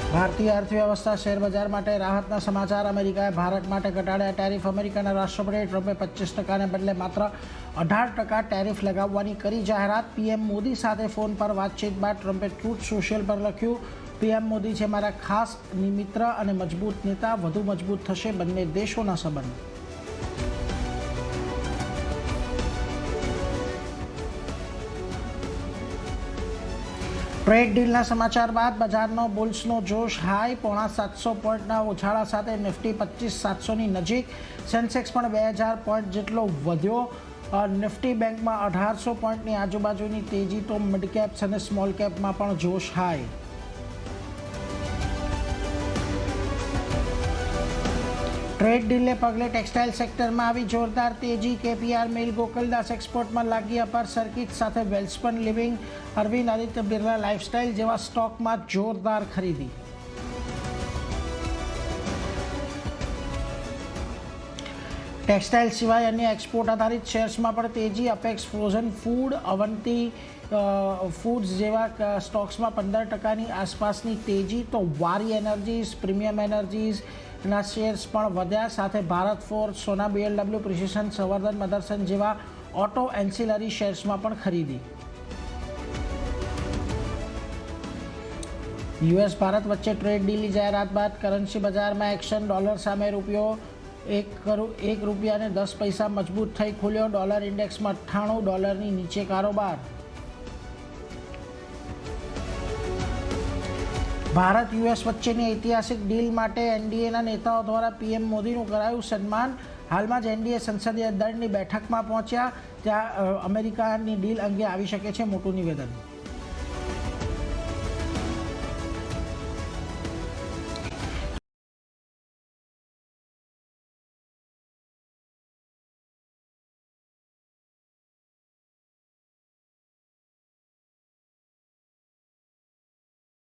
ભારતીય અર્થવ્યવસ્થા શેરબજાર માટે રાહતના સમાચાર। અમેરિકાએ ભારત માટે ઘટાડ્યા ટેરિફ। અમેરિકાના રાષ્ટ્રપતિ ટ્રમ્પે 25%ને બદલે માત્ર 18% ટેરિફ લગાવવાની કરી જાહેરાત। પીએમ મોદી સાથે ફોન પર વાતચીત બાદ ટ્રમ્પે ટ્રુથ સોશિયલ પર લખ્યું, પીએમ મોદી છે મારા ખાસ મિત્ર અને મજબૂત નેતા। વધુ મજબૂત થશે બંને દેશોના સંબંધ। ટ્રેડ ડીલના સમાચાર બાદ બજારનો બુલ્સનો જોશ હાઈ। 750 પોઈન્ટના ઉછાળા સાથે નિફ્ટી 25,700ની નજીક। સેન્સેક્સ પણ 2000 પોઈન્ટ જેટલો વધ્યો। નિફ્ટી બેંકમાં 1800 પોઈન્ટની આજુબાજુની તેજી તો મિડ કેપ્સ અને સ્મોલ કેપમાં પણ જોશ હાઈ। ટ્રેડ ડીલને પગલે ટેક્સટાઇલ સેક્ટરમાં આવી જોરદાર તેજી। કેપીઆર મિલ, ગોકુલદાસ એક્સપોર્ટમાં લાગી અપર સર્કિટ સાથે વેલ્સપન લિવિંગ, અરવિંદ આદિત્ય બિરલા લાઇફસ્ટાઇલ જેવા સ્ટોકમાં જોરદાર ખરીદી। ટેક્સટાઇલ સિવાય અન્ય એક્સપોર્ટ આધારિત શેર્સમાં પણ તેજી। અપેક્સ ફ્રોઝન ફૂડ, અવંતી ફૂડ્સ જેવા સ્ટોક્સમાં 15%ની આસપાસની તેજી તો વારી એનર્જીઝ, પ્રીમિયમ એનર્જીઝના શેર્સ પણ વધ્યા। સાથે ભારત ફોર્જ, સોના બીએલડબ્લ્યુ, પ્રિસિશન, સંવર્ધન મધરસન જેવા ઓટો એન્સિલરી શેર્સમાં પણ ખરીદી। યુએસ ભારત વચ્ચે ટ્રેડ ડીલની જાહેરાત બાદ કરન્સી બજારમાં એક્શન। ડોલર સામે રૂપિયો 1 રૂપિયાને 10 પૈસા મજબૂત થઈ ખુલ્યો। ડોલર ઇન્ડેક્સમાં 98 ડોલરની નીચે કારોબાર। ભારત યુએસ વચ્ચેની ઐતિહાસિક ડીલ માટે એનડીએના નેતાઓ દ્વારા પીએમ મોદીનું કરાયું સન્માન। હાલમાં જ એનડીએ સંસદીય દળની બેઠકમાં પહોંચ્યા, ત્યાં અમેરિકાની ડીલ અંગે આવી શકે છે મોટું નિવેદન।